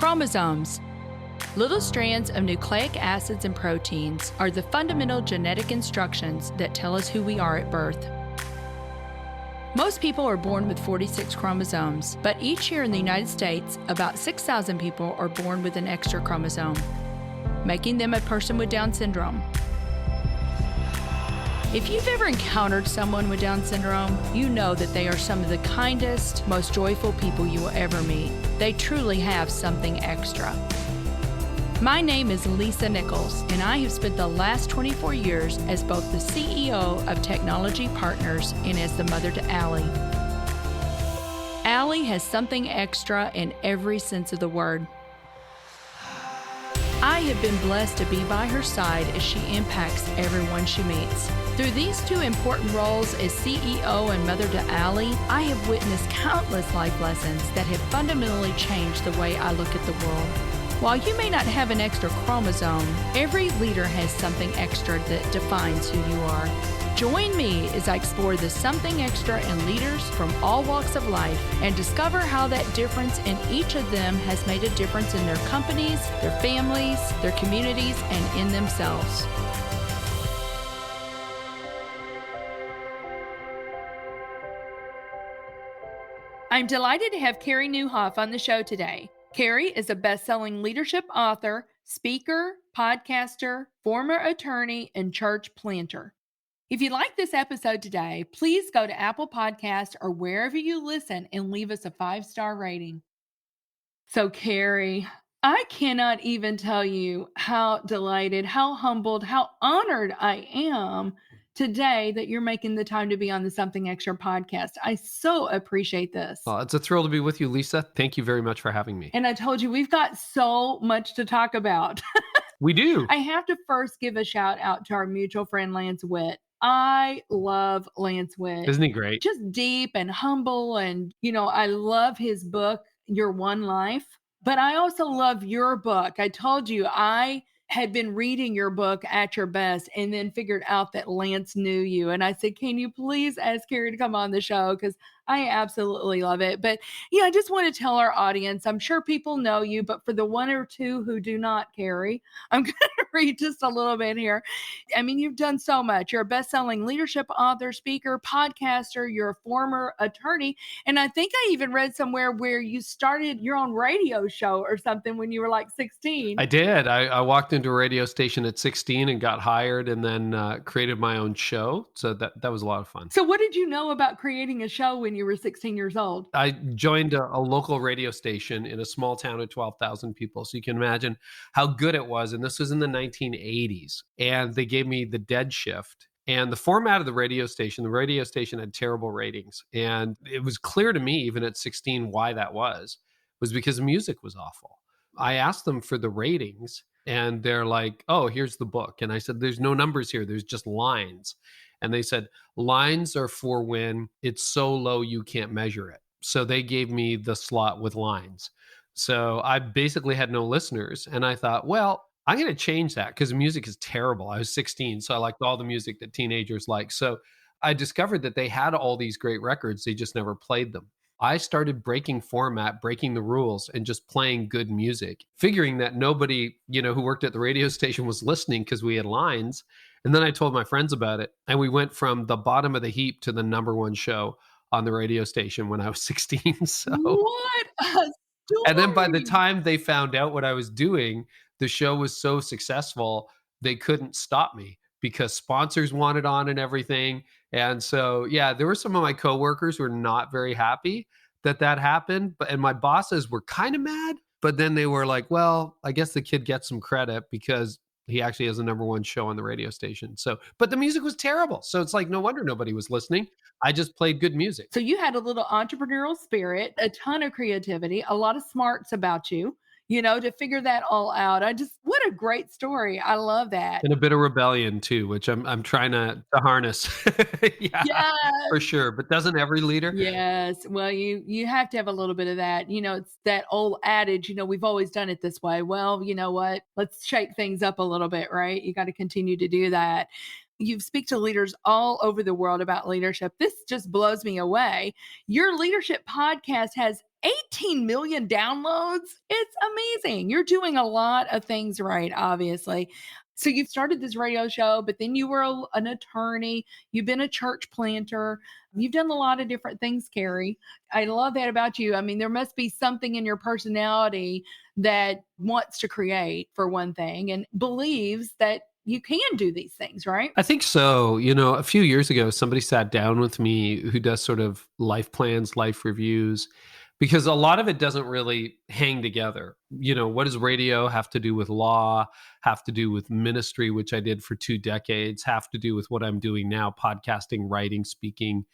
Chromosomes. Little strands of nucleic acids and proteins are the fundamental genetic instructions that tell us who we are at birth. Most people are born with 46 chromosomes, but each year in the United States, about 6,000 people are born with an extra chromosome, making them a person with Down syndrome. If you've ever encountered someone with Down syndrome, you know that they are some of the kindest, most joyful people you will ever meet. They truly have something extra. My name is Lisa Nichols, and I have spent the last 24 years as both the CEO of Technology Partners and as the mother to Allie. Allie has something extra in every sense of the word. I have been blessed to be by her side as she impacts everyone she meets. Through these two important roles as CEO and mother to Allie, I have witnessed countless life lessons that have fundamentally changed the way I look at the world. While you may not have an extra chromosome, every leader has something extra that defines who you are. Join me as I explore the something extra in leaders from all walks of life and discover how that difference in each of them has made a difference in their companies, their families, their communities, and in themselves. I'm delighted to have Carey Nieuwhof on the show today. Carey is a best-selling leadership author, speaker, podcaster, former attorney, and church planter. If you like this episode today, please go to Apple Podcasts or wherever you listen and leave us a 5-star rating. So, Carey, I cannot even tell you how delighted, how humbled, how honored I am today that you're making the time to be on the Something Extra podcast. I so appreciate this. Well, it's a thrill to be with you, Lisa. Thank you very much for having me. And I told you, we've got so much to talk about. We do. I have to first give a shout out to our mutual friend, Lance Witt. I love Lance Witt. Isn't he great? Just deep and humble. And, I love his book, Your One Life. But I also love your book. I told you I had been reading your book, At Your Best, and then figured out that Lance knew you. And I said, can you please ask Carey to come on the show? Because I absolutely love it. But I just want to tell our audience, I'm sure people know you, but for the one or two who do not, Carey, I'm going to read just a little bit here. I mean, you've done so much. You're a best-selling leadership author, speaker, podcaster. You're a former attorney. And I think I even read somewhere where you started your own radio show or something when you were like 16. I did. I walked into a radio station at 16 and got hired and then created my own show. So that was a lot of fun. So what did you know about creating a show when you were 16 years old? I joined a local radio station in a small town of 12,000 people. So you can imagine how good it was. And this was in the 1980s. And they gave me the dead shift. And the format of the radio station had terrible ratings. And it was clear to me, even at 16, why that was because the music was awful. I asked them for the ratings and they're like, oh, here's the book. And I said, there's no numbers here. There's just lines. And they said, lines are for when it's so low you can't measure it. So they gave me the slot with lines. So I basically had no listeners. And I thought, well, I'm going to change that because the music is terrible. I was 16, so I liked all the music that teenagers like. So I discovered that they had all these great records. They just never played them. I started breaking format, breaking the rules, and just playing good music, figuring that nobody, who worked at the radio station was listening because we had lines. And then I told my friends about it. And we went from the bottom of the heap to the number one show on the radio station when I was 16. So what a story. And then by the time they found out what I was doing, the show was so successful, they couldn't stop me because sponsors wanted on and everything. And so, there were some of my coworkers who were not very happy that happened. And my bosses were kind of mad, but then they were like, well, I guess the kid gets some credit because he actually has a number one show on the radio station. So, but the music was terrible. So it's like, no wonder nobody was listening. I just played good music. So you had a little entrepreneurial spirit, a ton of creativity, a lot of smarts about you, to figure that all out. What a great story. I love that. And a bit of rebellion too, which I'm trying to harness. Yes. For sure. But doesn't every leader? Yes. Well, you have to have a little bit of that. It's that old adage, we've always done it this way. Well, you know what? Let's shake things up a little bit, right? You got to continue to do that. You speak to leaders all over the world about leadership. This just blows me away. Your leadership podcast has 18 million downloads. It's amazing. You're doing a lot of things right, obviously. So you've started this radio show, but then you were an attorney. You've been a church planter. You've done a lot of different things, Carey. I love that about you. I mean, there must be something in your personality that wants to create, for one thing, and believes that you can do these things, right? I think so. A few years ago, somebody sat down with me who does sort of life plans, life reviews, because a lot of it doesn't really hang together. What does radio have to do with law, have to do with ministry, which I did for 2 decades, have to do with what I'm doing now, podcasting, writing, speaking.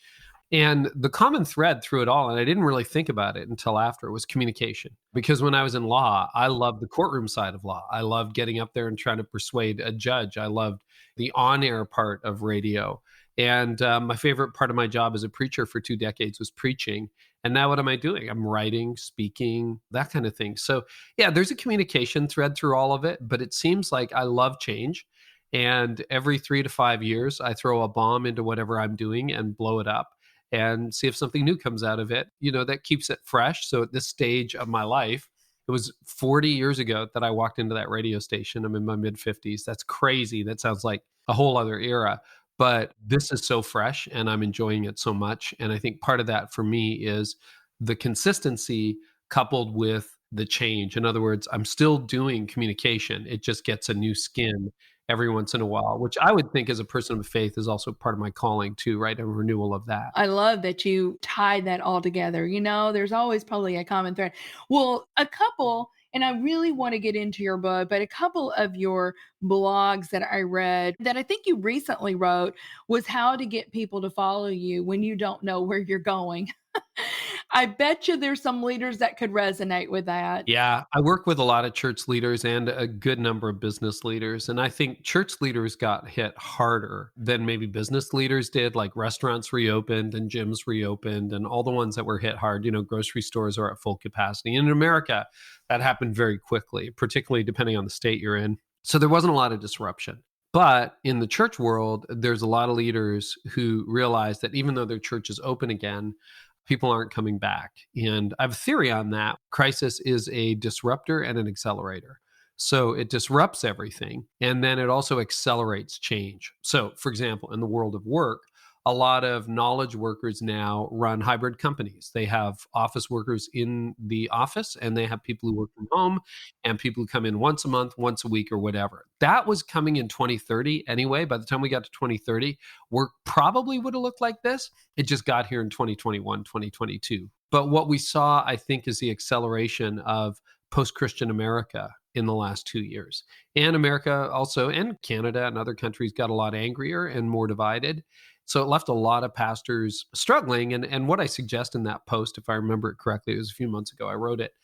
And the common thread through it all, and I didn't really think about it until after, was communication. Because when I was in law, I loved the courtroom side of law. I loved getting up there and trying to persuade a judge. I loved the on-air part of radio. And my favorite part of my job as a preacher for 2 decades was preaching. And now what am I doing? I'm writing, speaking, that kind of thing. So yeah, there's a communication thread through all of it, but it seems like I love change. And every 3 to 5 years, I throw a bomb into whatever I'm doing and blow it up and see if something new comes out of it, that keeps it fresh. So at this stage of my life, it was 40 years ago that I walked into that radio station. I'm in my mid 50s. That's crazy. That sounds like a whole other era, but this is so fresh and I'm enjoying it so much. And I think part of that for me is the consistency coupled with the change. In other words, I'm still doing communication. It just gets a new skin every once in a while, which I would think as a person of faith is also part of my calling too, right? A renewal of that. I love that you tied that all together. There's always probably a common thread. Well, a couple, and I really want to get into your book, but a couple of your blogs that I read that I think you recently wrote was how to get people to follow you when you don't know where you're going. I bet you there's some leaders that could resonate with that. Yeah, I work with a lot of church leaders and a good number of business leaders. And I think church leaders got hit harder than maybe business leaders did, like restaurants reopened and gyms reopened and all the ones that were hit hard. Grocery stores are at full capacity. And in America, that happened very quickly, particularly depending on the state you're in. So there wasn't a lot of disruption. But in the church world, there's a lot of leaders who realize that even though their church is open again, people aren't coming back. And I have a theory on that. Crisis is a disruptor and an accelerator. So it disrupts everything, and then it also accelerates change. So, for example, in the world of work, a lot of knowledge workers now run hybrid companies. They have office workers in the office, and they have people who work from home, and people who come in once a month, once a week, or whatever. That was coming in 2030 anyway. By the time we got to 2030, work probably would have looked like this. It just got here in 2021, 2022. But what we saw, I think, is the acceleration of post-Christian America in the last 2 years. And America also, and Canada and other countries, got a lot angrier and more divided. So it left a lot of pastors struggling. And what I suggest in that post, if I remember it correctly, it was a few months ago I wrote it.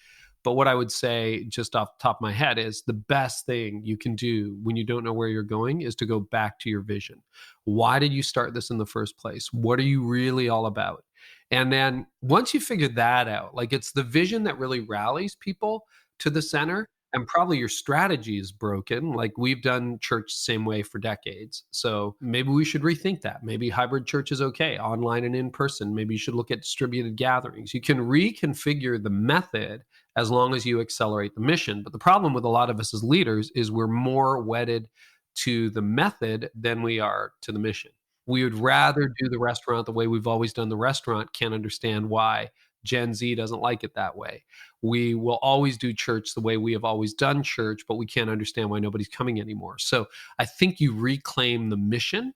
But what I would say just off the top of my head is the best thing you can do when you don't know where you're going is to go back to your vision. Why did you start this in the first place? What are you really all about? And then once you figure that out, like it's the vision that really rallies people to the center. And probably your strategy is broken. Like we've done church the same way for decades. So maybe we should rethink that. Maybe hybrid church is okay, online and in person. Maybe you should look at distributed gatherings. You can reconfigure the method as long as you accelerate the mission. But the problem with a lot of us as leaders is we're more wedded to the method than we are to the mission. We would rather do the restaurant the way we've always done the restaurant, can't understand why Gen Z doesn't like it that way. We will always do church the way we have always done church, but we can't understand why nobody's coming anymore. So I think you reclaim the mission.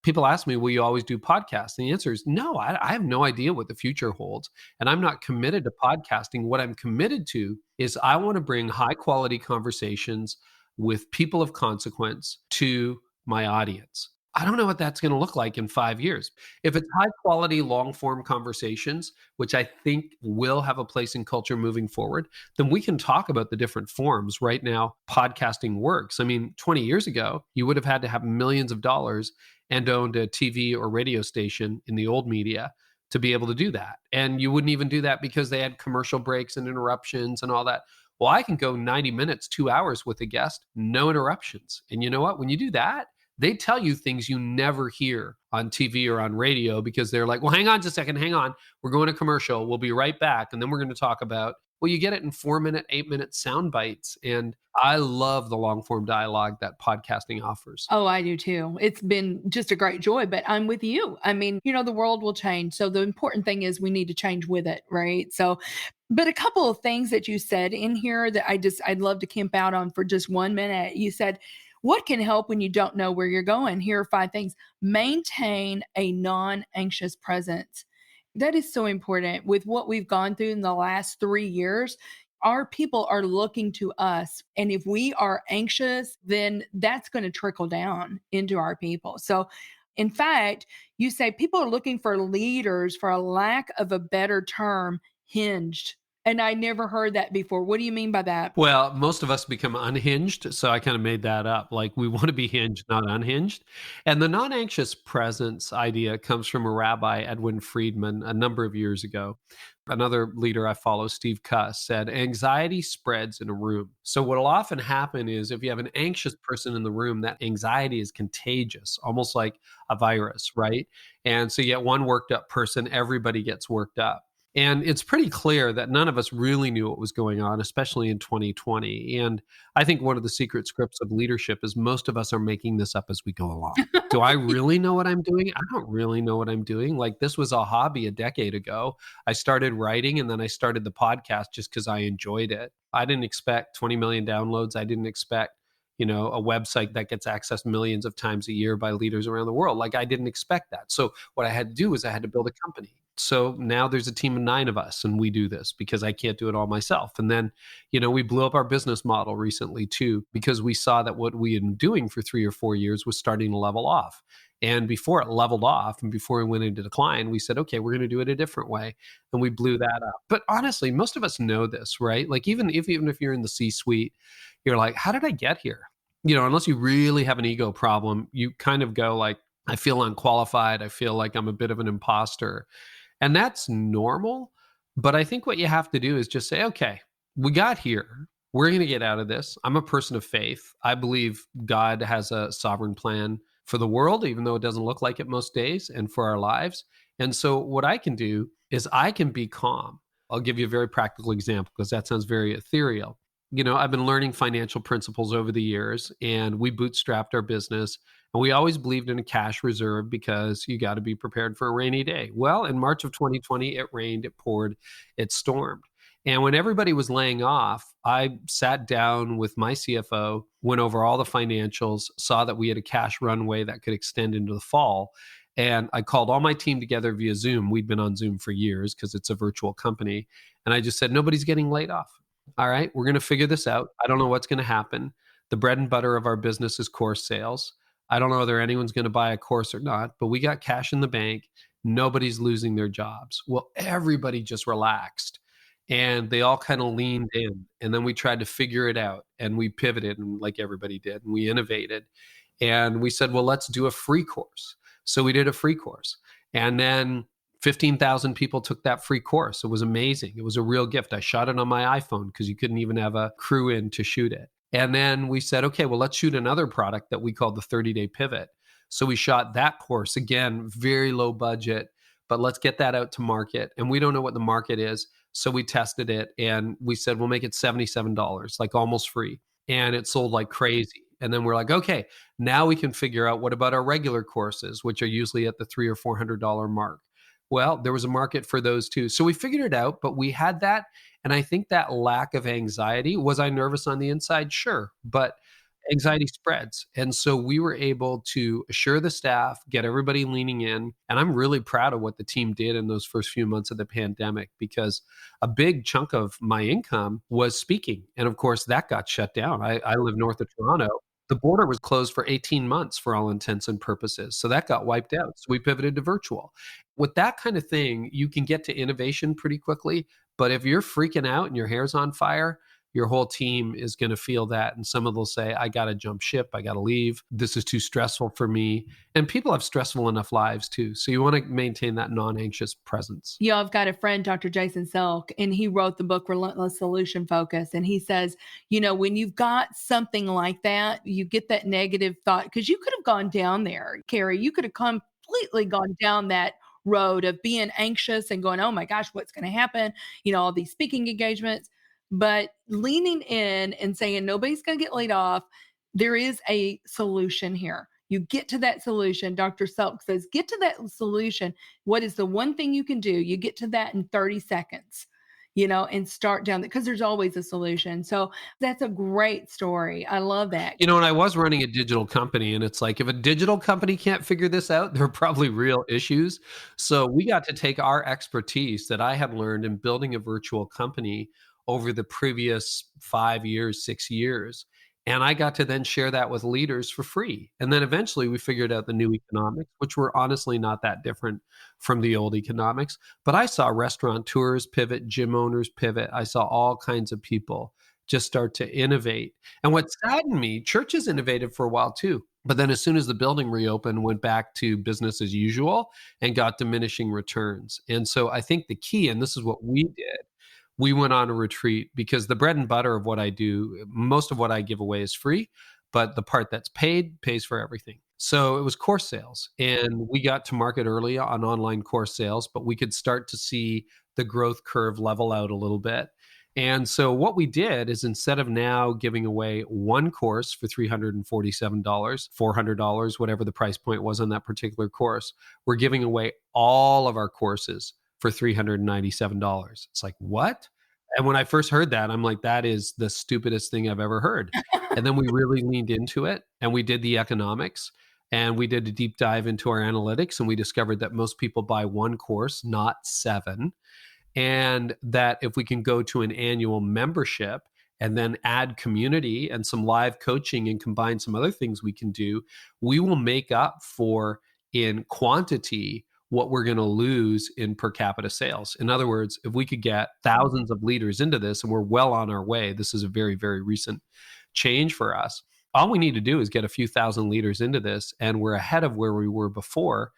People ask me, will you always do podcasts? And the answer is no, I have no idea what the future holds. And I'm not committed to podcasting. What I'm committed to is I want to bring high quality conversations with people of consequence to my audience. I don't know what that's going to look like in 5 years. If it's high quality, long form conversations, which I think will have a place in culture moving forward, then we can talk about the different forms. Right now, podcasting works. I mean, 20 years ago, you would have had to have millions of dollars and owned a TV or radio station in the old media to be able to do that. And you wouldn't even do that because they had commercial breaks and interruptions and all that. Well, I can go 90 minutes, 2 hours with a guest, no interruptions. And you know what? When you do that, they tell you things you never hear on TV or on radio because they're like, well, hang on just a second, hang on. We're going to commercial. We'll be right back. And then we're going to talk about, well, you get it in 4 minute, 8 minute sound bites. And I love the long form dialogue that podcasting offers. Oh, I do too. It's been just a great joy, but I'm with you. I mean, the world will change. So the important thing is we need to change with it, right? So, but a couple of things that you said in here that I'd love to camp out on for just 1 minute. You said, what can help when you don't know where you're going? Here are 5 things. Maintain a non anxious presence. That is so important with what we've gone through in the last 3 years. Our people are looking to us. And if we are anxious, then that's going to trickle down into our people. So, in fact, you say people are looking for leaders, for a lack of a better term, hinged. And I never heard that before. What do you mean by that? Well, most of us become unhinged. So I kind of made that up. Like we want to be hinged, not unhinged. And the non anxious presence idea comes from a rabbi, Edwin Friedman, a number of years ago. Another leader I follow, Steve Cuss, said anxiety spreads in a room. So what'll often happen is if you have an anxious person in the room, that anxiety is contagious, almost like a virus, right? And so you get one worked up person, everybody gets worked up. And it's pretty clear that none of us really knew what was going on, especially in 2020. And I think one of the secret scripts of leadership is most of us are making this up as we go along. Do I really know what I'm doing? I don't really know what I'm doing. Like this was a hobby a decade ago. I started writing and then I started the podcast just because I enjoyed it. I didn't expect 20 million downloads. I didn't expect a website that gets accessed millions of times a year by leaders around the world. Like I didn't expect that. So what I had to do is I had to build a company. So now there's a team of 9 of us and we do this because I can't do it all myself. And then, we blew up our business model recently too, because we saw that what we had been doing for 3 or 4 years was starting to level off. And before it leveled off and before we went into decline, we said, okay, we're going to do it a different way. And we blew that up. But honestly, most of us know this, right? Like even if you're in the C-suite, you're like, how did I get here? Unless you really have an ego problem, you kind of go like, I feel unqualified. I feel like I'm a bit of an imposter. And that's normal. But I think what you have to do is just say, okay, we got here. We're going to get out of this. I'm a person of faith. I believe God has a sovereign plan for the world, even though it doesn't look like it most days, and for our lives. And so what I can do is I can be calm. I'll give you a very practical example because that sounds very ethereal. I've been learning financial principles over the years, and we bootstrapped our business. And we always believed in a cash reserve because you got to be prepared for a rainy day. Well, in March of 2020, it rained, it poured, it stormed. And when everybody was laying off, I sat down with my CFO, went over all the financials, saw that we had a cash runway that could extend into the fall. And I called all my team together via Zoom. We'd been on Zoom for years because it's a virtual company. And I just said, nobody's getting laid off. All right, we're going to figure this out. I don't know what's going to happen. The bread and butter of our business is course sales. I don't know whether anyone's going to buy a course or not, but we got cash in the bank. Nobody's losing their jobs. Well, everybody just relaxed and they all kind of leaned in. And then we tried to figure it out and we pivoted, and like everybody did, and we innovated. And we said, well, let's do a free course. So we did a free course. And then 15,000 people took that free course. It was amazing. It was a real gift. I shot it on my iPhone because you couldn't even have a crew in to shoot it. And then we said, okay, well, let's shoot another product that we called the 30-day pivot. So we shot that course, again, very low budget, but let's get that out to market. And we don't know what the market is. So we tested it and we said, we'll make it $77, like almost free. And it sold like crazy. And then we're like, okay, now we can figure out what about our regular courses, which are usually at the $300 or $400 mark. Well, there was a market for those too. So we figured it out, but we had that. And I think that lack of anxiety, was I nervous on the inside? Sure. But anxiety spreads. And so we were able to assure the staff, get everybody leaning in. And I'm really proud of what the team did in those first few months of the pandemic, because a big chunk of my income was speaking. And of course, that got shut down. I live north of Toronto. The border was closed for 18 months for all intents and purposes. So that got wiped out. So we pivoted to virtual. With that kind of thing, you can get to innovation pretty quickly. But if you're freaking out and your hair's on fire, your whole team is going to feel that. And some of them will say, I got to jump ship. I got to leave. This is too stressful for me. And people have stressful enough lives too. So you want to maintain that non-anxious presence. Yeah, I've got a friend, Dr. Jason Selk, and he wrote the book Relentless Solution Focus. And he says, when you've got something like that, you get that negative thought, because you could have gone down there, Carey. You could have completely gone down that road of being anxious and going, oh my gosh, what's going to happen? All these speaking engagements. But leaning in and saying, nobody's going to get laid off. There is a solution here. You get to that solution. Dr. Selk says, get to that solution. What is the one thing you can do? You get to that in 30 seconds, and start down because there's always a solution. So that's a great story. I love that. And I was running a digital company, and it's like, if a digital company can't figure this out, there are probably real issues. So we got to take our expertise that I had learned in building a virtual company over the previous 5 years, 6 years. And I got to then share that with leaders for free. And then eventually we figured out the new economics, which were honestly not that different from the old economics. But I saw restaurateurs pivot, gym owners pivot. I saw all kinds of people just start to innovate. And what saddened me, churches innovated for a while too. But then as soon as the building reopened, went back to business as usual and got diminishing returns. And so I think the key, and this is what we did, we went on a retreat because the bread and butter of what I do, most of what I give away is free, but the part that's paid pays for everything. So it was course sales. And we got to market early on online course sales, but we could start to see the growth curve level out a little bit. And so what we did is, instead of now giving away one course for $347, $400, whatever the price point was on that particular course, we're giving away all of our courses for $397. It's like, what? And when I first heard that, I'm like, that is the stupidest thing I've ever heard. And then we really leaned into it, and we did the economics, and we did a deep dive into our analytics, and we discovered that most people buy one course, not 7. And that if we can go to an annual membership and then add community and some live coaching and combine some other things we can do, we will make up for, in quantity, what we're going to lose in per capita sales. In other words, if we could get thousands of leaders into this, and we're well on our way, this is a very, very recent change for us. All we need to do is get a few thousand leaders into this, and we're ahead of where we were before.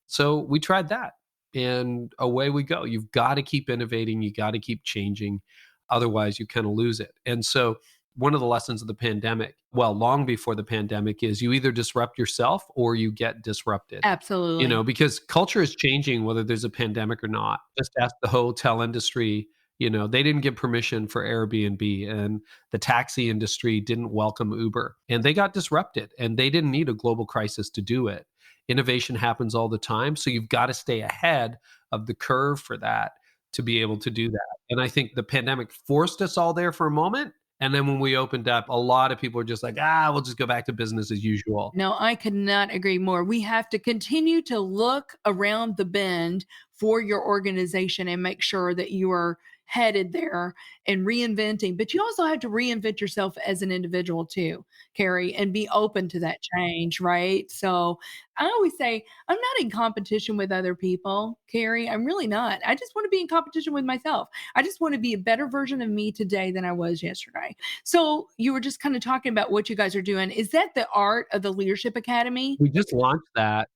So we tried that, and away we go. You've got to keep innovating. You got to keep changing. Otherwise, you kind of lose it. And so one of the lessons of the pandemic, well, long before the pandemic, is you either disrupt yourself or you get disrupted. Absolutely. Because culture is changing whether there's a pandemic or not. Just ask the hotel industry. They didn't give permission for Airbnb, and the taxi industry didn't welcome Uber, and they got disrupted, and they didn't need a global crisis to do it. Innovation happens all the time. So you've got to stay ahead of the curve for that to be able to do that. And I think the pandemic forced us all there for a moment. And then when we opened up, a lot of people are just like, we'll just go back to business as usual. No, I could not agree more. We have to continue to look around the bend for your organization and make sure that you are headed there and reinventing. But you also have to reinvent yourself as an individual too, Carey, and be open to that change, right? So I always say, I'm not in competition with other people, Carey. I'm really not. I just want to be in competition with myself. I just want to be a better version of me today than I was yesterday. So you were just kind of talking about what you guys are doing. Is that the Art of the Leadership Academy? We just launched that.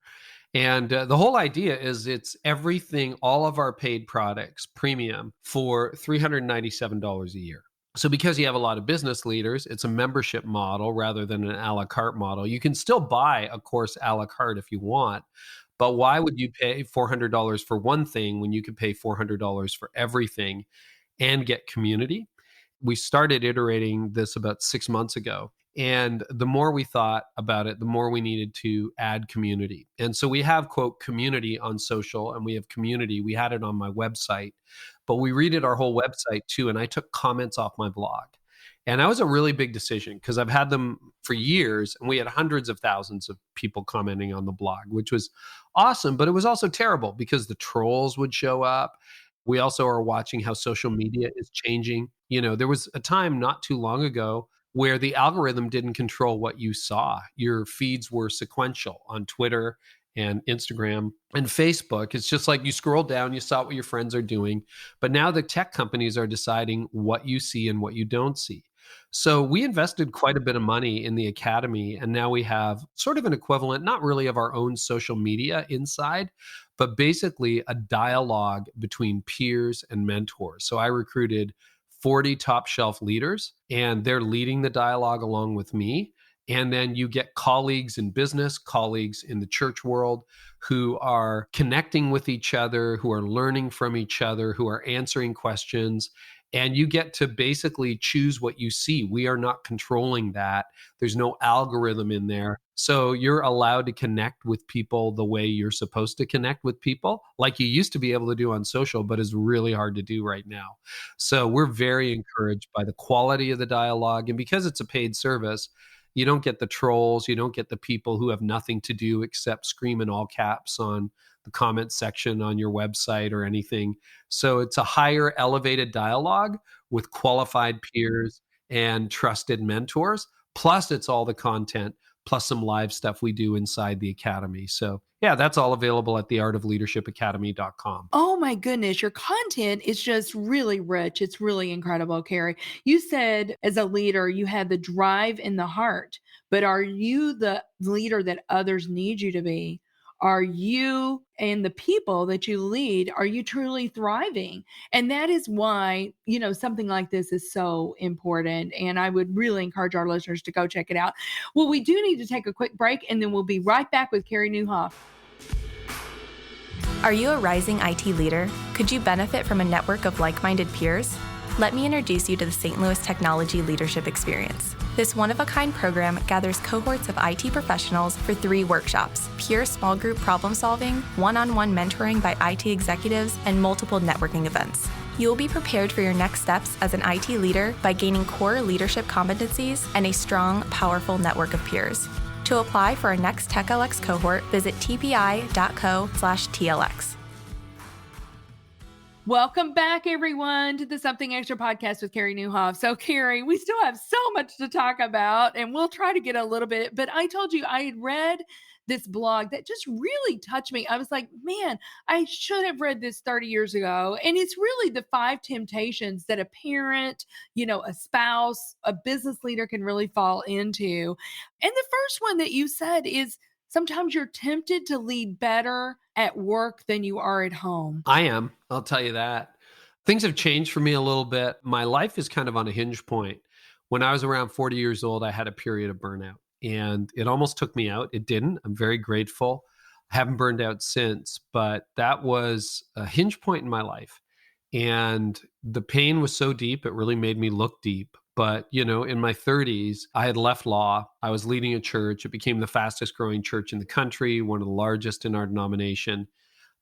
And the whole idea is it's everything, all of our paid products, premium, for $397 a year. So because you have a lot of business leaders, it's a membership model rather than an a la carte model. You can still buy a course a la carte if you want, but why would you pay $400 for one thing when you could pay $400 for everything and get community? We started iterating this about 6 months ago. And the more we thought about it, the more we needed to add community. And so we have, quote, community on social, and we have community. We had it on my website, but we redid our whole website too. And I took comments off my blog. And that was a really big decision because I've had them for years, and we had hundreds of thousands of people commenting on the blog, which was awesome. But it was also terrible because the trolls would show up. We also are watching how social media is changing. There was a time not too long ago where the algorithm didn't control what you saw. Your feeds were sequential on Twitter and Instagram and Facebook. It's just like you scroll down, you saw what your friends are doing. But now the tech companies are deciding what you see and what you don't see. So we invested quite a bit of money in the academy, and now we have sort of an equivalent, not really of our own social media inside, but basically a dialogue between peers and mentors. So I recruited 40 top shelf leaders, and they're leading the dialogue along with me. And then you get colleagues in business, colleagues in the church world who are connecting with each other, who are learning from each other, who are answering questions. And you get to basically choose what you see. We are not controlling that. There's no algorithm in there. So you're allowed to connect with people the way you're supposed to connect with people, like you used to be able to do on social, but is really hard to do right now. So we're very encouraged by the quality of the dialogue. And because it's a paid service, you don't get the trolls, you don't get the people who have nothing to do except scream in all caps on the comment section on your website or anything. So it's a higher elevated dialogue with qualified peers and trusted mentors. Plus, it's all the content, plus some live stuff we do inside the academy. So, yeah, that's all available at theartofleadershipacademy.com. Oh my goodness, your content is just really rich. It's really incredible, Carey. You said as a leader, you had the drive in the heart, but are you the leader that others need you to be? Are you and the people that you lead, are you truly thriving? And that is why, something like this is so important. And I would really encourage our listeners to go check it out. Well, we do need to take a quick break, and then we'll be right back with Carey Nieuwhof. Are you a rising IT leader? Could you benefit from a network of like-minded peers? Let me introduce you to the St. Louis Technology Leadership Experience. This one-of-a-kind program gathers cohorts of IT professionals for 3 workshops: peer small group problem solving, one-on-one mentoring by IT executives, and multiple networking events. You will be prepared for your next steps as an IT leader by gaining core leadership competencies and a strong, powerful network of peers. To apply for our next TechLX cohort, visit tpi.co/TLX. Welcome back, everyone, to the Something Extra podcast with Carey Nieuwhof. So, Carey, we still have so much to talk about, and we'll try to get a little bit. But I told you I had read this blog that just really touched me. I was like, man, I should have read this 30 years ago. And it's really the 5 temptations that a parent, a spouse, a business leader can really fall into. And the first one that you said is sometimes you're tempted to lead better at work than you are at home. I am. I'll tell you that. Things have changed for me a little bit. My life is kind of on a hinge point. When I was around 40 years old, I had a period of burnout, and it almost took me out. It didn't. I'm very grateful. I haven't burned out since, but that was a hinge point in my life. And the pain was so deep, it really made me look deep. But, in my 30s, I had left law. I was leading a church. It became the fastest growing church in the country, one of the largest in our denomination.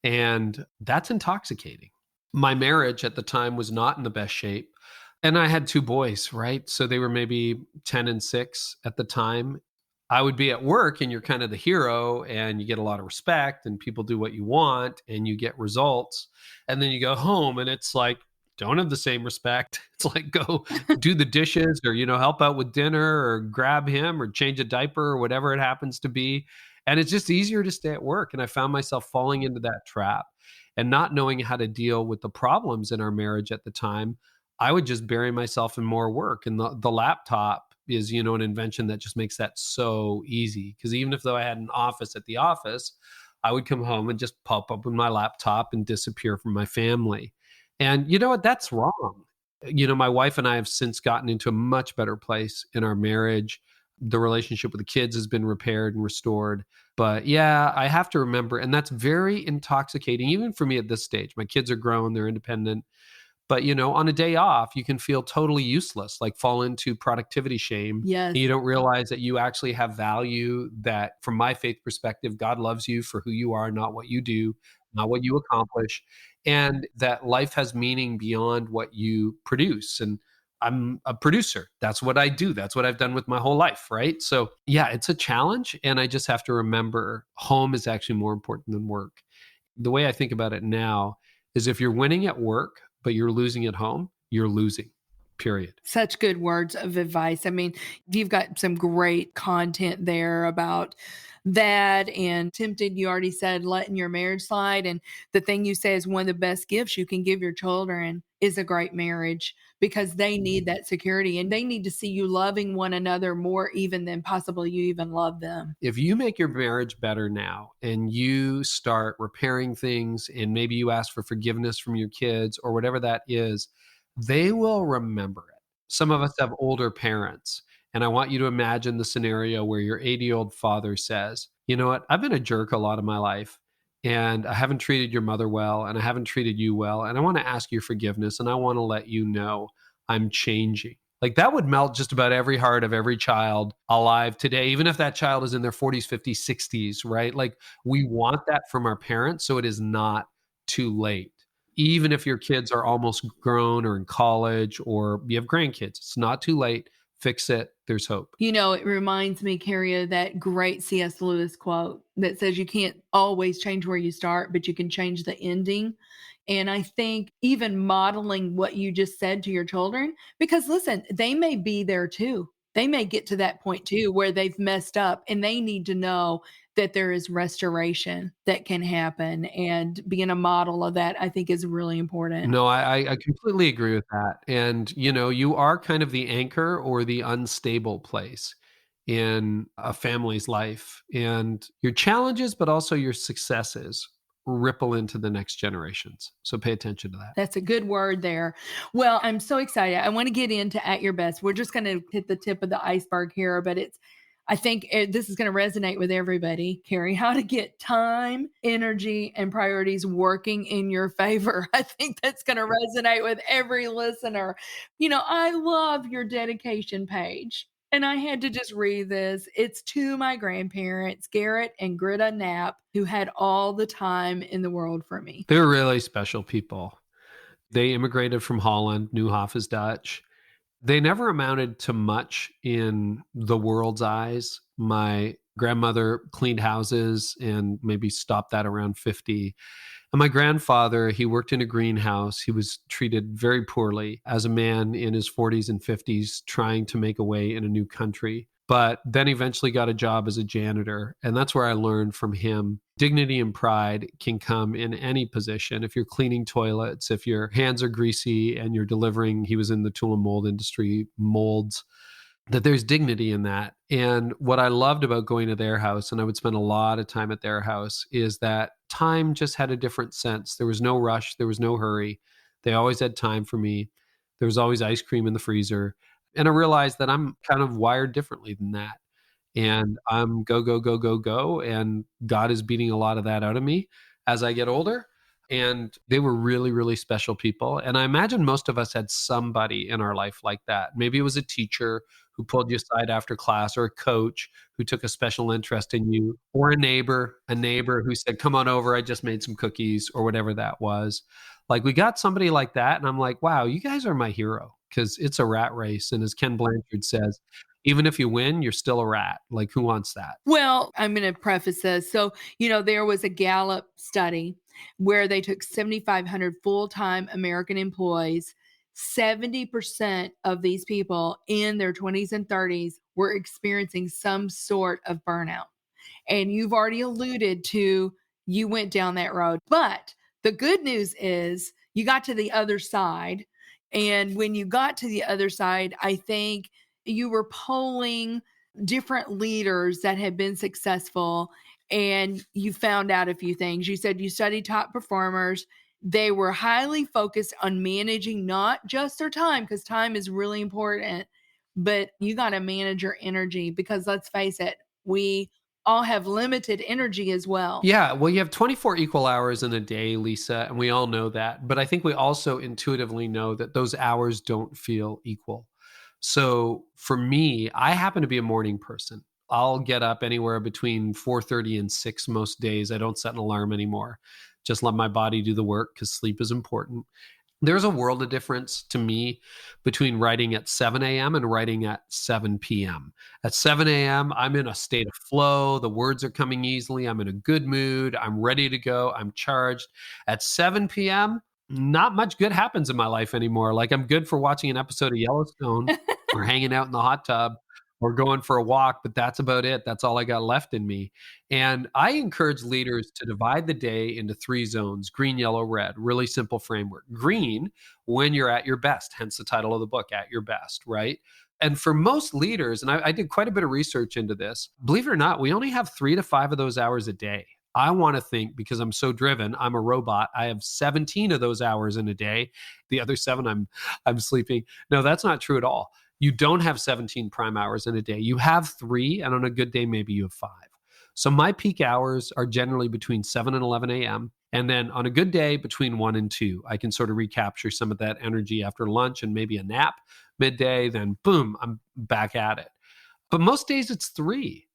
And that's intoxicating. My marriage at the time was not in the best shape. And I had 2 boys, right? So they were maybe 10 and 6 at the time. I would be at work and you're kind of the hero and you get a lot of respect and people do what you want and you get results. And then you go home and it's like, don't have the same respect. It's like, go do the dishes or, help out with dinner or grab him or change a diaper or whatever it happens to be. And it's just easier to stay at work. And I found myself falling into that trap and not knowing how to deal with the problems in our marriage at the time. I would just bury myself in more work. And the laptop is, an invention that just makes that so easy. Because even if though I had an office at the office, I would come home and just pop up with my laptop and disappear from my family. And you know what? That's wrong. My wife and I have since gotten into a much better place in our marriage. The relationship with the kids has been repaired and restored. But yeah, I have to remember, and that's very intoxicating, even for me at this stage. My kids are grown, they're independent. But, on a day off, you can feel totally useless, like fall into productivity shame. Yes. You don't realize that you actually have value, that from my faith perspective, God loves you for who you are, not what you do, not what you accomplish, and that life has meaning beyond what you produce. And I'm a producer. That's what I do. That's what I've done with my whole life, right? So yeah, it's a challenge. And I just have to remember home is actually more important than work. The way I think about it now is if you're winning at work, but you're losing at home, you're losing, period. Such good words of advice. I mean, you've got some great content there about that. And tempted, you already said letting your marriage slide. And the thing you say is one of the best gifts you can give your children is a great marriage, because they need that security and they need to see you loving one another more even than possibly you even love them. If you make your marriage better now and you start repairing things and maybe you ask for forgiveness from your kids or whatever that is, they will remember it. Some of us have older parents, and I want you to imagine the scenario where your 80-year-old father says, you know what, I've been a jerk a lot of my life, and I haven't treated your mother well, and I haven't treated you well, and I want to ask your forgiveness, and I want to let you know I'm changing. Like, that would melt just about every heart of every child alive today, even if that child is in their 40s, 50s, 60s, right? Like, we want that from our parents, so it is not too late. Even if your kids are almost grown or in college or you have grandkids, it's not too late. Fix it. There's hope. You know, it reminds me, Carey, of that great C.S. Lewis quote that says you can't always change where you start, but you can change the ending. And I think even modeling what you just said to your children, because listen, they may be there too. They may get to that point too where they've messed up and they need to know that there is restoration that can happen. And being a model of that, I think, is really important. No, I completely agree with that. And, you know, you are kind of the anchor or the unstable place in a family's life. And your challenges, but also your successes ripple into the next generations. So pay attention to that. That's a good word there. Well, I'm so excited. I want to get into At Your Best. We're just going to hit the tip of the iceberg here, but I think this is going to resonate with everybody, Carey, how to get time, energy, and priorities working in your favor. I think that's going to resonate with every listener. You know, I love your dedication page. And I had to just read this. It's to my grandparents, Garrett and Greta Knapp, who had all the time in the world for me. They're really special people. They immigrated from Holland. Nieuwhof is Dutch. They never amounted to much in the world's eyes. My grandmother cleaned houses and maybe stopped that around 50. And my grandfather, he worked in a greenhouse. He was treated very poorly as a man in his 40s and 50s trying to make a way in a new country, but then eventually got a job as a janitor. And that's where I learned from him. Dignity and pride can come in any position. If you're cleaning toilets, if your hands are greasy and you're delivering, he was in the tool and mold industry, molds, that there's dignity in that. And what I loved about going to their house, and I would spend a lot of time at their house, is that time just had a different sense. There was no rush. There was no hurry. They always had time for me. There was always ice cream in the freezer. And I realized that I'm kind of wired differently than that. And I'm go, go, go, go, go. And God is beating a lot of that out of me as I get older. And they were really, really special people. And I imagine most of us had somebody in our life like that. Maybe it was a teacher who pulled you aside after class, or a coach who took a special interest in you, or a neighbor who said, come on over, I just made some cookies, or whatever that was. Like, we got somebody like that. And I'm like, wow, you guys are my hero, because it's a rat race. And as Ken Blanchard says, even if you win, you're still a rat. Like, who wants that? Well, I'm going to preface this. So, you know, there was a Gallup study where they took 7,500 full-time American employees. 70% of these people in their 20s and 30s were experiencing some sort of burnout. And you've already alluded to, you went down that road. But the good news is you got to the other side. And when you got to the other side, I think you were polling different leaders that had been successful, and you found out a few things. You said you studied top performers. They were highly focused on managing not just their time, because time is really important, but you got to manage your energy, because let's face it, we all have limited energy as well. Yeah, well, you have 24 equal hours in a day, Lisa, and we all know that. But I think we also intuitively know that those hours don't feel equal. So for me, I happen to be a morning person. I'll get up anywhere between 4:30 and 6 most days. I don't set an alarm anymore. Just let my body do the work, because sleep is important. There's a world of difference to me between writing at 7 a.m. and writing at 7 p.m. At 7 a.m., I'm in a state of flow. The words are coming easily. I'm in a good mood. I'm ready to go. I'm charged. At 7 p.m., not much good happens in my life anymore. Like I'm good for watching an episode of Yellowstone or hanging out in the hot tub or going for a walk, but that's about it. That's all I got left in me. And I encourage leaders to divide the day into 3 zones: green, yellow, red. Really simple framework. Green, when you're at your best, hence the title of the book, At Your Best, right? And for most leaders, and I did quite a bit of research into this, believe it or not, we only have 3 to 5 of those hours a day. I want to think, because I'm so driven, I'm a robot. I have 17 of those hours in a day. The other 7 I'm sleeping. No, that's not true at all. You don't have 17 prime hours in a day. You have 3, and on a good day, maybe you have 5. So my peak hours are generally between 7 and 11 a.m. And then on a good day, between 1 and 2. I can sort of recapture some of that energy after lunch and maybe a nap midday. Then boom, I'm back at it. But most days it's 3.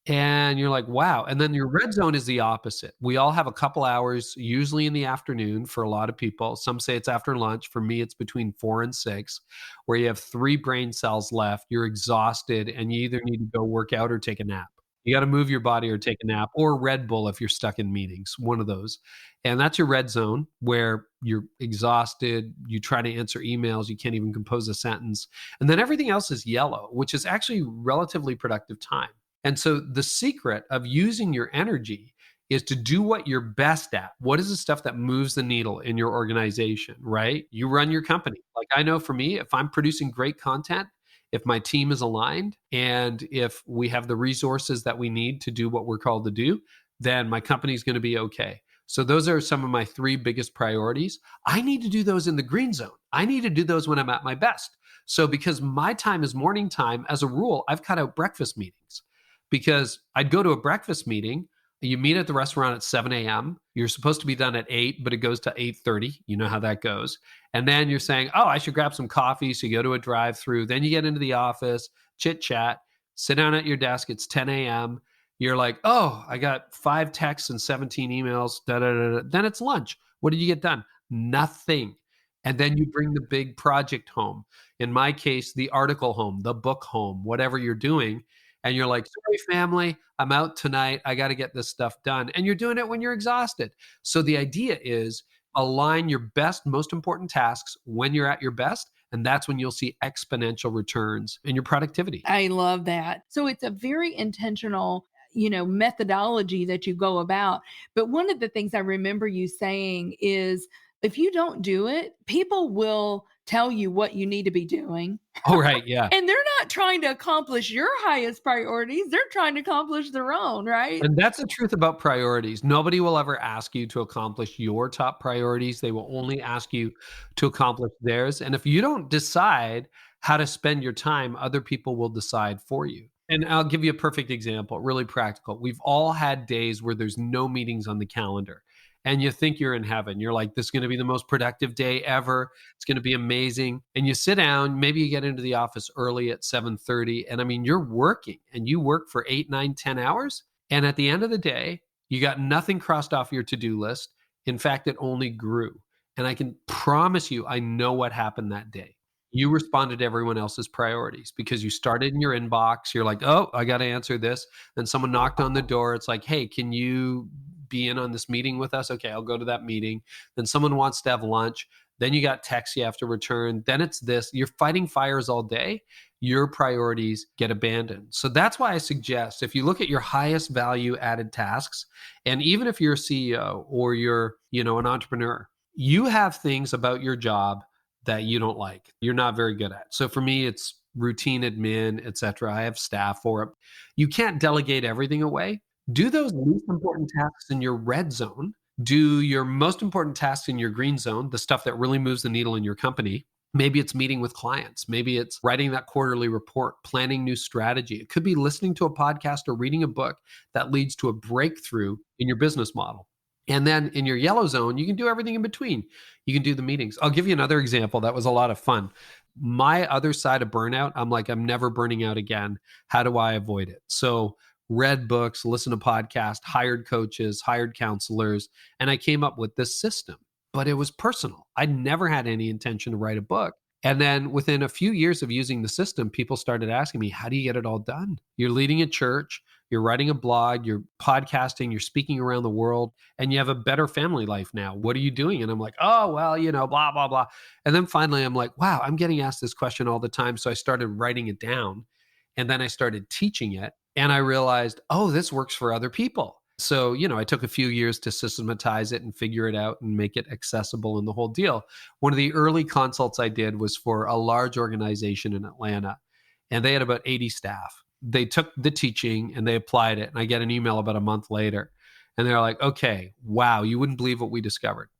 And you're like, wow. And then your red zone is the opposite. We all have a couple hours, usually in the afternoon for a lot of people. Some say it's after lunch. For me, it's between 4 and 6, where you have 3 brain cells left. You're exhausted and you either need to go work out or take a nap. You got to move your body or take a nap, or Red Bull if you're stuck in meetings, one of those. And that's your red zone, where you're exhausted. You try to answer emails. You can't even compose a sentence. And then everything else is yellow, which is actually relatively productive time. And so the secret of using your energy is to do what you're best at. What is the stuff that moves the needle in your organization, right? You run your company. Like I know for me, if I'm producing great content, if my team is aligned, and if we have the resources that we need to do what we're called to do, then my company is going to be okay. So those are some of my 3 biggest priorities. I need to do those in the green zone. I need to do those when I'm at my best. So because my time is morning time, as a rule, I've cut out breakfast meetings. Because I'd go to a breakfast meeting, you meet at the restaurant at 7 a.m. You're supposed to be done at 8, but it goes to 8:30. You know how that goes. And then you're saying, oh, I should grab some coffee. So you go to a drive-through. Then you get into the office, chit chat, sit down at your desk. It's 10 a.m. You're like, oh, I got 5 texts and 17 emails. Da, da, da, da. Then it's lunch. What did you get done? Nothing. And then you bring the big project home. In my case, the article home, the book home, whatever you're doing. And you're like, sorry, family, I'm out tonight. I got to get this stuff done. And you're doing it when you're exhausted. So the idea is align your best, most important tasks when you're at your best. And that's when you'll see exponential returns in your productivity. I love that. So it's a very intentional, methodology that you go about. But one of the things I remember you saying is, if you don't do it, people will tell you what you need to be doing. Oh, right. Yeah. And they're not trying to accomplish your highest priorities. They're trying to accomplish their own, right? And that's the truth about priorities. Nobody will ever ask you to accomplish your top priorities. They will only ask you to accomplish theirs. And if you don't decide how to spend your time, other people will decide for you. And I'll give you a perfect example, really practical. We've all had days where there's no meetings on the calendar. And you think you're in heaven. You're like, this is going to be the most productive day ever. It's going to be amazing. And you sit down, maybe you get into the office early at 7:30. And I mean, you're working and you work for 8, 9, 10 hours. And at the end of the day, you got nothing crossed off your to-do list. In fact, it only grew. And I can promise you, I know what happened that day. You responded to everyone else's priorities because you started in your inbox. You're like, oh, I got to answer this. Then someone knocked on the door. It's like, hey, can you be in on this meeting with us? Okay, I'll go to that meeting. Then someone wants to have lunch. Then you got texts you have to return. Then it's this. You're fighting fires all day. Your priorities get abandoned. So that's why I suggest if you look at your highest value added tasks, and even if you're a CEO or you're, an entrepreneur, you have things about your job that you don't like, you're not very good at. So for me, it's routine admin, etc. I have staff for it. You can't delegate everything away. Do those least important tasks in your red zone. Do your most important tasks in your green zone, the stuff that really moves the needle in your company. Maybe it's meeting with clients. Maybe it's writing that quarterly report, planning new strategy. It could be listening to a podcast or reading a book that leads to a breakthrough in your business model. And then in your yellow zone, you can do everything in between. You can do the meetings. I'll give you another example that was a lot of fun. My other side of burnout, I'm like, I'm never burning out again. How do I avoid it? So read books, listen to podcasts, hired coaches, hired counselors, and I came up with this system. But it was personal. I never had any intention to write a book. And then within a few years of using the system, people started asking me, how do you get it all done? You're leading a church. you're writing a blog, you're podcasting, you're speaking around the world, and you have a better family life now. What are you doing? And I'm like, oh, well, blah, blah, blah. And then finally I'm like, wow, I'm getting asked this question all the time. So I started writing it down, and then I started teaching it. And I realized, oh, this works for other people. So, I took a few years to systematize it and figure it out and make it accessible and the whole deal. One of the early consults I did was for a large organization in Atlanta, and they had about 80 staff. They took the teaching and they applied it. And I get an email about a month later, and they're like, okay, wow, you wouldn't believe what we discovered.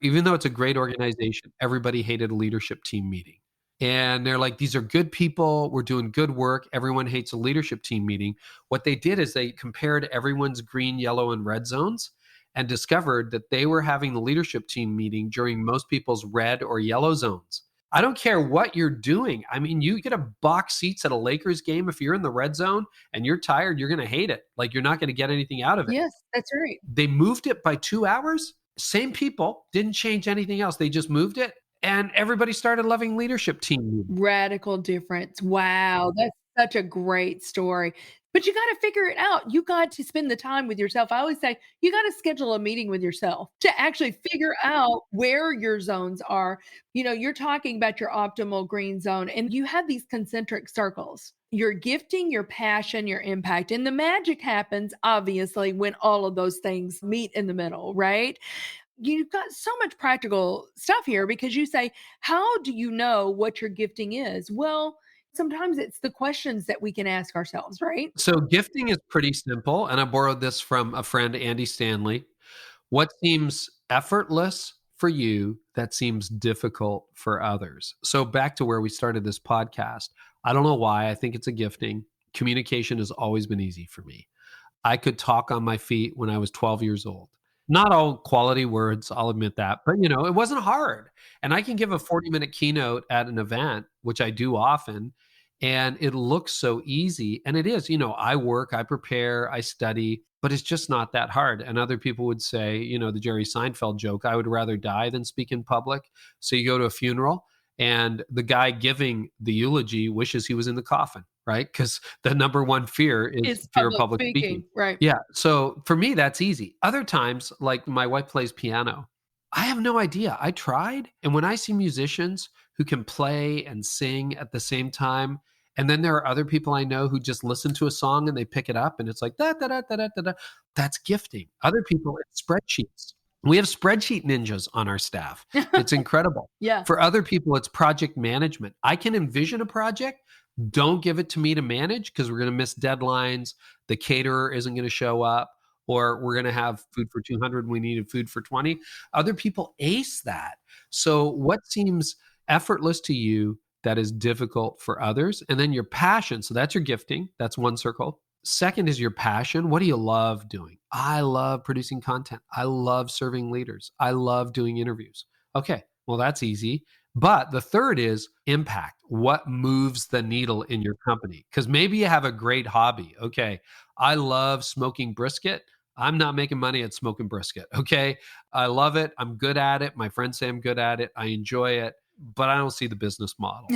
Even though it's a great organization, everybody hated a leadership team meeting. And they're like, these are good people. We're doing good work. Everyone hates a leadership team meeting. What they did is they compared everyone's green, yellow, and red zones and discovered that they were having the leadership team meeting during most people's red or yellow zones. I don't care what you're doing. I mean, you get a box seats at a Lakers game. If you're in the red zone and you're tired, you're going to hate it. Like, you're not going to get anything out of it. Yes, that's right. They moved it by 2 hours. Same people, didn't change anything else. They just moved it. And everybody started loving leadership team meetings. Radical difference. Wow. That's such a great story. But you got to figure it out. You got to spend the time with yourself. I always say you got to schedule a meeting with yourself to actually figure out where your zones are. You're talking about your optimal green zone, and you have these concentric circles. Your gifting, your passion, your impact. And the magic happens, obviously, when all of those things meet in the middle, right? You've got so much practical stuff here, because you say, how do you know what your gifting is? Well, sometimes it's the questions that we can ask ourselves, right? So gifting is pretty simple. And I borrowed this from a friend, Andy Stanley. What seems effortless for you that seems difficult for others? So back to where we started this podcast. I don't know why. I think it's a gifting. Communication has always been easy for me. I could talk on my feet when I was 12 years old. Not all quality words, I'll admit that, but it wasn't hard. And I can give a 40-minute keynote at an event, which I do often, and it looks so easy. And it is, I work, I prepare, I study, but it's just not that hard. And other people would say, the Jerry Seinfeld joke, I would rather die than speak in public. So you go to a funeral, and the guy giving the eulogy wishes he was in the coffin, right? Because the number one fear is fear of public speaking. Right. Yeah. So for me, that's easy. Other times, like my wife plays piano. I have no idea. I tried. And when I see musicians who can play and sing at the same time, and then there are other people I know who just listen to a song and they pick it up and it's like, da, da, da, da, da, da, da. That's gifting. Other people, it's spreadsheets. We have spreadsheet ninjas on our staff. It's incredible. Yeah. For other people, it's project management. I can envision a project. Don't give it to me to manage, because we're going to miss deadlines. The caterer isn't going to show up, or we're going to have food for 200 and we needed food for 20. Other people ace that. So what seems effortless to you that is difficult for others? And then your passion. So that's your gifting. That's one circle. Second is your passion. What do you love doing? I love producing content. I love serving leaders. I love doing interviews. Okay, well, that's easy. But the third is impact. What moves the needle in your company? Because maybe you have a great hobby. Okay, I love smoking brisket. I'm not making money at smoking brisket. Okay, I love it. I'm good at it. My friends say I'm good at it. I enjoy it, but I don't see the business model.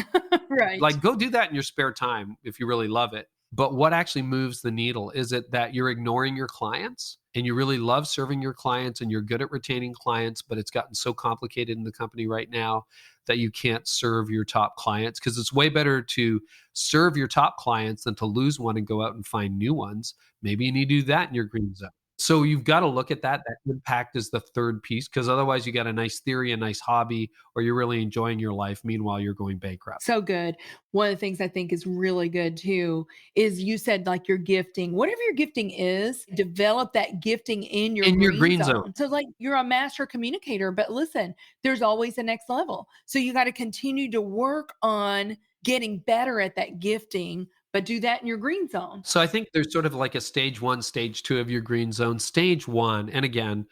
Right. Like, go do that in your spare time if you really love it. But what actually moves the needle? Is it that you're ignoring your clients and you really love serving your clients and you're good at retaining clients, but it's gotten so complicated in the company right now that you can't serve your top clients? Because it's way better to serve your top clients than to lose one and go out and find new ones. Maybe you need to do that in your green zone. So you've got to look at that. That impact is the third piece, because otherwise you got a nice theory, a nice hobby, or you're really enjoying your life. Meanwhile, you're going bankrupt. So good. One of the things I think is really good too is you said, like, your gifting, whatever your gifting is, develop that gifting in your green zone. So like, you're a master communicator, but listen, there's always a next level. So you got to continue to work on getting better at that gifting, but do that in your green zone. So I think there's sort of like a stage 1, stage 2 of your green zone. Stage 1, and again,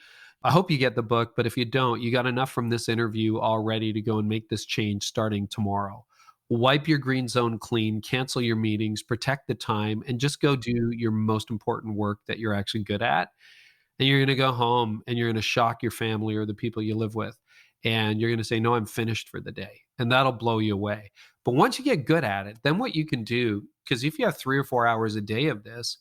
I hope you get the book, but if you don't, you got enough from this interview already to go and make this change starting tomorrow. Wipe your green zone clean, cancel your meetings, protect the time, and just go do your most important work that you're actually good at. And you're going to go home and you're going to shock your family or the people you live with. And you're going to say, no, I'm finished for the day. And that'll blow you away. But once you get good at it, then what you can do, because if you have 3 or 4 hours a day of this,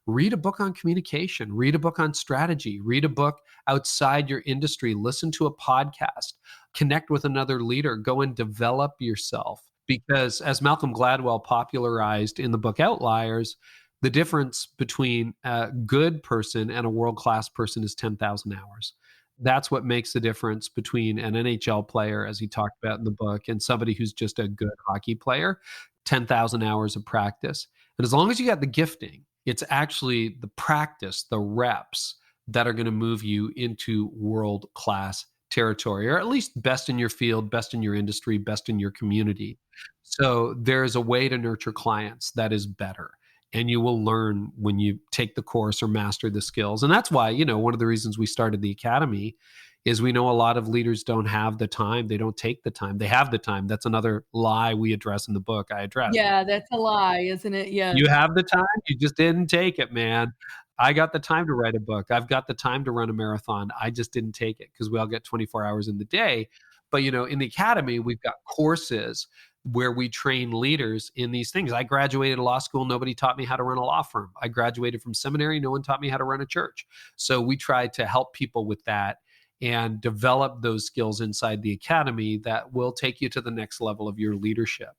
Read a book on communication, read a book on strategy, read a book outside your industry, listen to a podcast, connect with another leader, go and develop yourself. Because as Malcolm Gladwell popularized in the book Outliers, the difference between a good person and a world-class person is 10,000 hours. That's what makes the difference between an NHL player, as he talked about in the book, and somebody who's just a good hockey player, 10,000 hours of practice. And as long as you got the gifting, it's actually the practice, the reps that are going to move you into world-class territory, or at least best in your field, best in your industry, best in your community. So there's a way to nurture clients that is better. And you will learn when you take the course or master the skills. And that's why, one of the reasons we started the Academy is we know a lot of leaders don't have the time. They don't take the time. They have the time. That's another lie we address in the book. I address. Yeah, that's a lie, isn't it? Yeah. You have the time. You just didn't take it, man. I got the time to write a book. I've got the time to run a marathon. I just didn't take it because we all get 24 hours in the day. But, in the Academy, we've got courses where we train leaders in these things. I graduated law school. Nobody taught me how to run a law firm. I graduated from seminary. No one taught me how to run a church. So we try to help people with that and develop those skills inside the Academy that will take you to the next level of your leadership.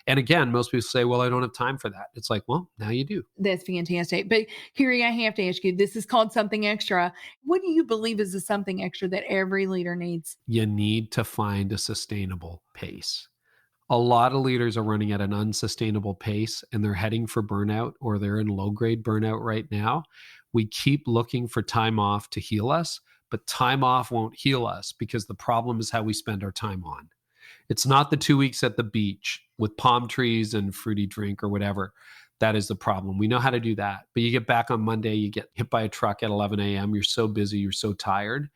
And again, most people say, well, I don't have time for that. It's like, well, now you do. That's fantastic. But Carey, I have to ask you, this is called Something Extra. What do you believe is the something extra that every leader needs? You need to find a sustainable pace. A lot of leaders are running at an unsustainable pace and they're heading for burnout, or they're in low grade burnout right now. We keep looking for time off to heal us, but time off won't heal us because the problem is how we spend our time on. It's not the 2 weeks at the beach with palm trees and fruity drink or whatever. That is the problem. We know how to do that. But you get back on Monday, you get hit by a truck at 11 a.m. You're so busy, you're so tired.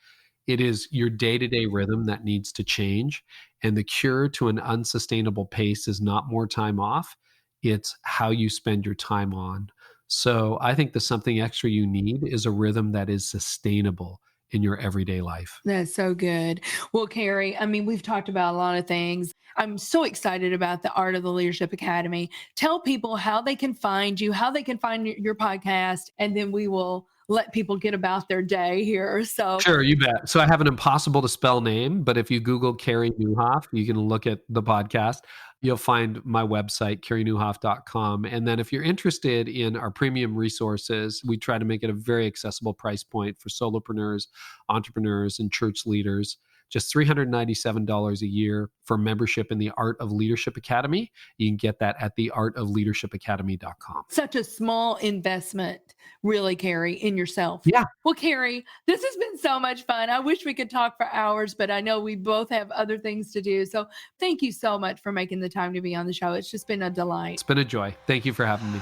It is your day-to-day rhythm that needs to change. And the cure to an unsustainable pace is not more time off. It's how you spend your time on. So I think the something extra you need is a rhythm that is sustainable in your everyday life. That's so good. Well, Carey, we've talked about a lot of things. I'm so excited about the Art of the Leadership Academy. Tell people how they can find you, how they can find your podcast, and then we will let people get about their day here. So sure, you bet. So I have an impossible to spell name, but if you Google Carey Nieuwhof, you can look at the podcast. You'll find my website, careynieuwhof.com. And then if you're interested in our premium resources, we try to make it a very accessible price point for solopreneurs, entrepreneurs, and church leaders. Just $397 a year for membership in the Art of Leadership Academy. You can get that at theartofleadershipacademy.com. Such a small investment, really, Carey, in yourself. Yeah. Well, Carey, this has been so much fun. I wish we could talk for hours, but I know we both have other things to do. So thank you so much for making the time to be on the show. It's just been a delight. It's been a joy. Thank you for having me.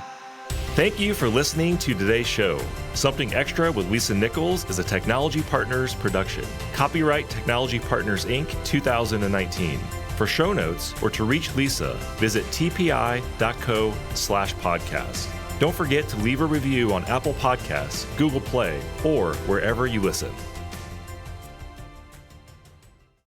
Thank you for listening to today's show. Something Extra with Lisa Nichols is a Technology Partners production. Copyright Technology Partners, Inc. 2019. For show notes or to reach Lisa, visit tpi.co/podcast. Don't forget to leave a review on Apple Podcasts, Google Play, or wherever you listen.